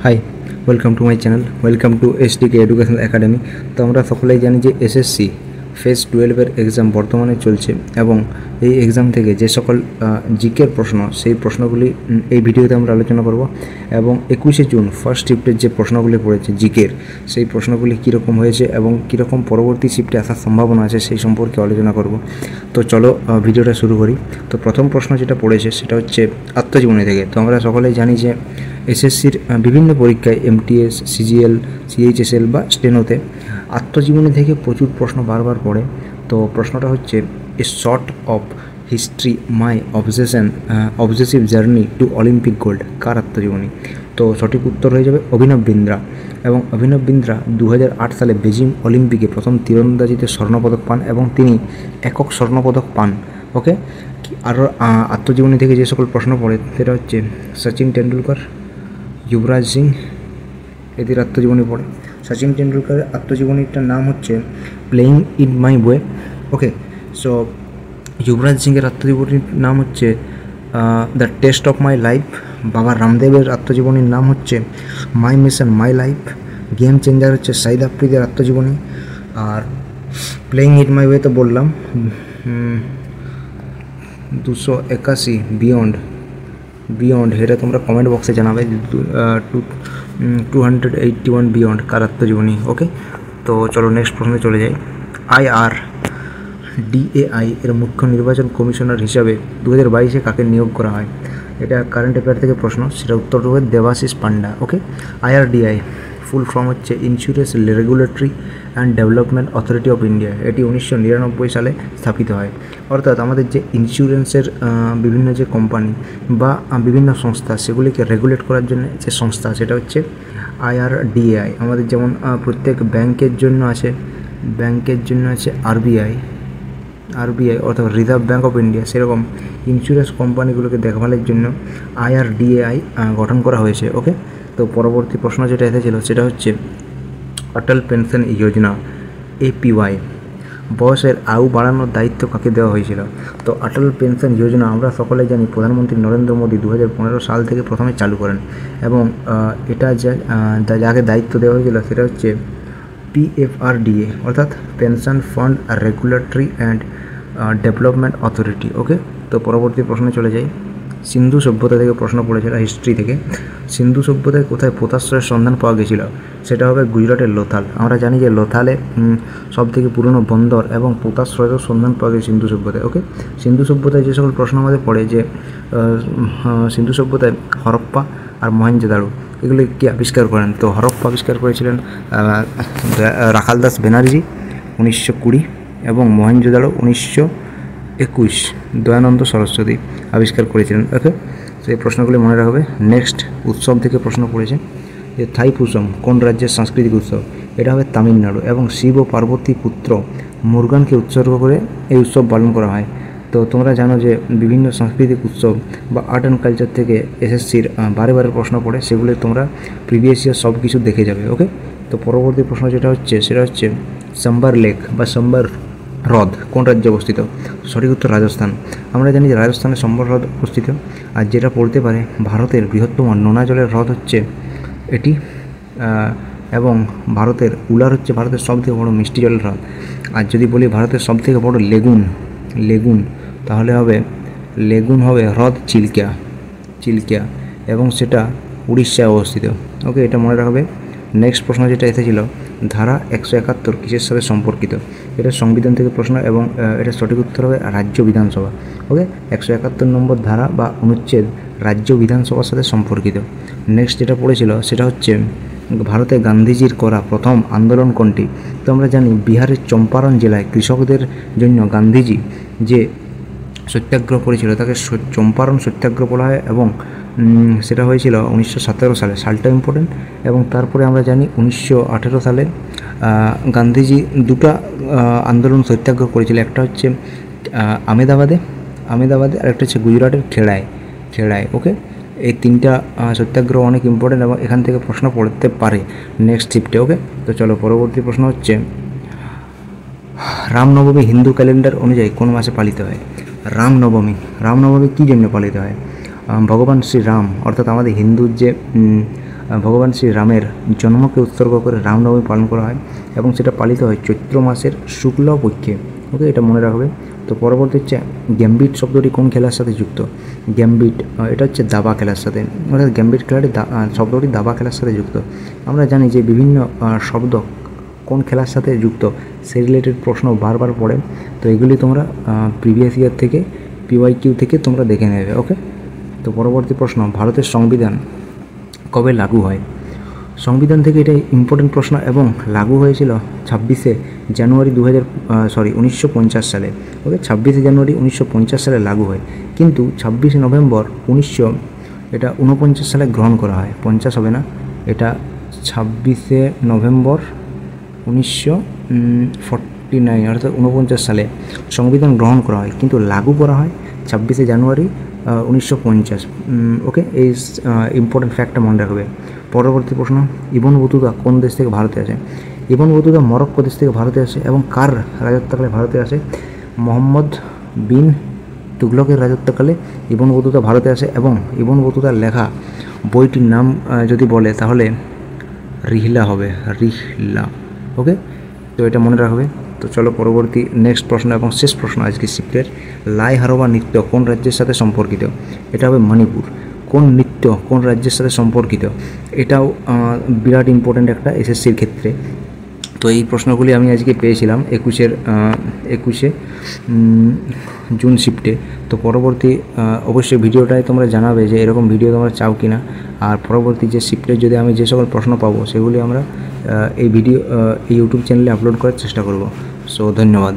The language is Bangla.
High, welcome to my channel, welcome to SDK educational academy. তো আমরা সকলেই জানি যে এসএসসি ফেজ 12-এর এক্সাম বর্তমানে চলছে এবং এই এক্সাম থেকে যে সকল জিকের প্রশ্ন, সেই প্রশ্নগুলি এই ভিডিওতে আমরা আলোচনা করব এবং 21শে জুন ফার্স্ট শিফটের যে প্রশ্নগুলি পড়েছে জিকের, সেই প্রশ্নগুলি কীরকম হয়েছে এবং কীরকম পরবর্তী শিফটে আসার সম্ভাবনা আছে সেই সম্পর্কে আলোচনা করব। তো চলো ভিডিওটা শুরু করি। তো প্রথম প্রশ্ন যেটা পড়েছে সেটা হচ্ছে আত্মজীবনী থেকে। তো আমরা সকলেই জানি যে এসএসসির বিভিন্ন পরীক্ষায় এমটিএস, সিজিএল, সিএইচএসএল বা স্টেনোতে আত্মজীবনী থেকে প্রচুর প্রশ্ন বারবার পড়ে। তো প্রশ্নটা হচ্ছে a short of history my obsessive journey to Olympic gold, কার আত্মজীবনী? তো সঠিক উত্তর হয়ে যাবে অভিনব বিন্দ্রা। এবং অভিনব বিন্দ্রা 2008 সালে বেজিং অলিম্পিকে প্রথম তীরন্দাজিতে স্বর্ণপদক পান এবং তিনি একক স্বর্ণপদক পান। ওকে, আরও আত্মজীবনী থেকে যে সকল প্রশ্ন পড়ে সেটা হচ্ছে সচিন টেন্ডুলকার, যুবরাজ সিং, এদের আত্মজীবনী পড়ে। সচিন টেন্ডুলকারের আত্মজীবনীটার নাম হচ্ছে playing in my way. Okay, so Yuvraj সিংয়ের আত্মজীবনীর নাম হচ্ছে the test of my life. Baba রামদেবের আত্মজীবনীর নাম হচ্ছে my mission my life. Game changer হচ্ছে শাহিদ আফ্রিদির আত্মজীবনী। আর প্লেয়িং ইন মাই ওয়ে তো বললাম। 281 বিয়ন্ড এটা তোমরা কমেন্ট বক্সে জানাবে। 281 বিয়ন্ড কার আত্মজীবনী? ওকে, তো চলো নেক্সট প্রশ্নে চলে যাই। IRDAI এর মুখ্য নির্বাচন কমিশনার হিসাবে 2022-এ কাকে নিয়োগ করা হয়? এটা কারেন্ট অ্যাফেয়ার থেকে প্রশ্ন, সেটা উত্তর হবে দেবাশিস পান্ডা। ওকে, IRDAI ফুল ফর্ম হচ্ছে insurance regulatory and development authority of India. এটি 1999 সালে স্থাপিত হয়। অর্থাৎ আমাদের যে ইন্স্যুরেন্সের বিভিন্ন যে কোম্পানি বা বিভিন্ন সংস্থা, সেগুলিকে রেগুলেট করার জন্য যে সংস্থা, সেটা হচ্ছে IRDAI। আমাদের যেমন প্রত্যেক ব্যাংকের জন্য আছে RBI অর্থাৎ রিজার্ভ ব্যাঙ্ক অফ ইন্ডিয়া, সেরকম ইন্স্যুরেন্স কোম্পানিগুলোকে দেখভালের জন্য IRDAI গঠন করা হয়েছে। ওকে, তো পরবর্তী প্রশ্ন যেটা এসেছিল সেটা হচ্ছে অটল পেনশন যোজনা APY বয়সের আয়ু বাড়ানোর দায়িত্ব কাকে দেওয়া হয়েছিল? তো অটল পেনশন যোজনা আমরা সকলেই জানি প্রধানমন্ত্রী নরেন্দ্র মোদী 2015 সাল থেকে প্রথমে চালু করেন এবং এটা যাকে দায়িত্ব দেওয়া হয়েছিল সেটা হচ্ছে PFRDA অর্থাৎ pension fund regulatory and development authority. Okay, তো পরবর্তী প্রশ্নে চলে যাই। সিন্ধু সভ্যতা থেকে প্রশ্ন পড়েছিল হিস্ট্রি থেকে। সিন্ধু সভ্যতায় কোথায় পোতাশ্রয়ের সন্ধান পাওয়া গেছিল? সেটা হবে গুজরাটের লোথাল। আমরা জানি যে লোথালে সবথেকে পুরনো বন্দর এবং পোতাশ্রয়েরও সন্ধান পাওয়া গেছে সিন্ধু সভ্যতায়। ওকে, সিন্ধু সভ্যতায় যে সকল প্রশ্ন আমাদের পড়ে যে সিন্ধু সভ্যতায় হরপ্পা আর মহেঞ্জোদারো এগুলি কে আবিষ্কার করেন? তো হরপ্পা আবিষ্কার করেছিলেন রাখাল দাস ব্যানার্জি 1920 এবং মহেঞ্জোদারো 1921 দয়ানন্দ সরস্বতী আবিষ্কার করেছিলেন। ওকে, সেই প্রশ্নগুলি মনে রাখবে। নেক্সট উৎসব থেকে প্রশ্ন পড়েছে যে থাইপুসম কোন রাজ্যের সাংস্কৃতিক উৎসব? এটা হবে তামিলনাড়ু এবং শিব ও পার্বতী পুত্র মুরগানকে উৎসর্গ করে এই উৎসব পালন করা হয়। তো তোমরা জানো যে বিভিন্ন সাংস্কৃতিক উৎসব বা আর্ট অ্যান্ড কালচার থেকে এসএসসির বারে প্রশ্ন পড়ে, সেগুলো তোমরা প্রিভিয়াস ইয়ার সব কিছু দেখে যাবে। ওকে, তো পরবর্তী প্রশ্ন যেটা হচ্ছে সেটা হচ্ছে সাম্বার লেক বা সাম্বার হ্রদ কোন রাজ্যে অবস্থিত? সঠিক উত্তর রাজস্থান। আমরা জানি যে রাজস্থানে সম্বর হ্রদ অবস্থিত। আর যেটা পড়তে পারে ভারতের বৃহত্তম নোনা জলের হ্রদ হচ্ছে এটি, এবং ভারতের উলার হচ্ছে ভারতের সবথেকে বড় মিষ্টি জলের হ্রদ। আর যদি বলি ভারতের সবথেকে বড় লেগুন তাহলে লেগুন হবে হ্রদ চিল্কা এবং সেটা উড়িষ্যায় অবস্থিত। ওকে, এটা মনে রাখবে। নেক্সট প্রশ্ন যেটা এসেছিল ধারা 171 কিসের সাথে সম্পর্কিত? এটা সংবিধান থেকে প্রশ্ন এবং এটা সঠিক উত্তর হবে রাজ্য বিধানসভা। ওকে, 171 নম্বর ধারা বা অনুচ্ছেদ রাজ্য বিধানসভার সাথে সম্পর্কিত। নেক্সট যেটা পড়েছিল সেটা হচ্ছে ভারতে গান্ধীজির করা প্রথম আন্দোলন কোনটি? তো আমরা জানি বিহারের চম্পারণ জেলায় কৃষকদের জন্য গান্ধীজি যে সত্যাগ্রহ করেছিল তাকে চম্পারণ সত্যাগ্রহ বলা হয় এবং সেটা হয়েছিল 1917 সালে। সালটা ইম্পর্টেন্ট। এবং তারপরে আমরা জানি 1918 সালে গান্ধীজি দুটা আন্দোলন সত্যাগ্রহ করেছিল। একটা হচ্ছে আমেদাবাদে আর একটা হচ্ছে গুজরাটের খেড়ায়। ওকে, এই তিনটা সত্যাগ্রহ অনেক ইম্পর্টেন্ট এবং এখান থেকে প্রশ্ন পড়তে পারে নেক্সট শিফটে। ওকে, তো চলো পরবর্তী প্রশ্ন হচ্ছে রামনবমী হিন্দু ক্যালেন্ডার অনুযায়ী কোন মাসে পালিত হয়? রামনবমী কী জন্য পালিত হয়? ভগবান শ্রীরাম অর্থাৎ আমাদের হিন্দুর যে ভগবান শ্রী রামের জন্মকে উৎসর্গ করে রামনবমী পালন করা হয় এবং সেটা পালিত হয় চৈত্র মাসের শুক্ল পক্ষে। ওকে, এটা মনে রাখবে। তো পরবর্তী হচ্ছে গ্যাম্বিট শব্দটি কোন খেলার সাথে যুক্ত? গ্যাম্বিট এটা হচ্ছে দাবা খেলার সাথে, অর্থাৎ গ্যাম্বিট খেলাটি শব্দটি দাবা খেলার সাথে যুক্ত। আমরা জানি যে বিভিন্ন শব্দ কোন খেলার সাথে যুক্ত সেই রিলেটেড প্রশ্ন বারবার পড়ে, তো এগুলি তোমরা প্রিভিয়াস ইয়ার থেকে PYQ থেকে তোমরা দেখে নেবে। ওকে, তো পরবর্তী প্রশ্ন, ভারতের সংবিধান কবে লাগু হয়? সংবিধান থেকে এটা ইম্পর্টেন্ট প্রশ্ন এবং লাগু হয়েছিল 26শে জানুয়ারি 1950 সালে। ওকে, 26শে জানুয়ারি 1950 সালে লাগু হয়, কিন্তু 26শে নভেম্বর 1949 সালে গ্রহণ করা হয়। 50 হবে না, এটা 26শে নভেম্বর 1949 অর্থাৎ 49 সালে সংবিধান গ্রহণ করা হয়, কিন্তু লাগু করা হয় 26শে জানুয়ারি 1950। ওকে, এই ইম্পর্টেন্ট ফ্যাক্টটা মনে রাখবে। পরবর্তী প্রশ্ন, ইবন বতুতা কোন দেশ থেকে ভারতে আসে? ইবন বতুতা মরক্কো দেশ থেকে ভারতে আসে এবং কার রাজত্বকালে ভারতে আসে? মোহাম্মদ বিন তুগলকের রাজত্বকালে ইবন বতুতা ভারতে আসে এবং ইবন বতুতার লেখা বইটির নাম যদি বলে তাহলে রিহলা হবে, রিহলা। ওকে, তো এটা মনে রাখবে। তো চলো পরবর্তী নেক্সট প্রশ্ন এবং শেষ প্রশ্ন আজকে শিফটের, লাই হারোবা নৃত্য কোন রাজ্যের সাথে সম্পর্কিত? এটা হবে মণিপুর। কোন নৃত্য কোন রাজ্যের সাথে সম্পর্কিত? এটাও বিরাট ইম্পর্ট্যান্ট একটা SSCর ক্ষেত্রে। তো এই প্রশ্নগুলি আমি আজকে পেয়েছিলাম 21শে জুন শিফটে। তো পরবর্তী অবশ্যই ভিডিওটায় তোমরা জানাবে যে এরকম ভিডিও তোমরা চাও কি না, আর পরবর্তী যে শিফটে যদি আমি যে সকল প্রশ্ন পাবো সেগুলি আমরা এই ইউটিউব চ্যানেলে আপলোড করার চেষ্টা করব। সো ধন্যবাদ।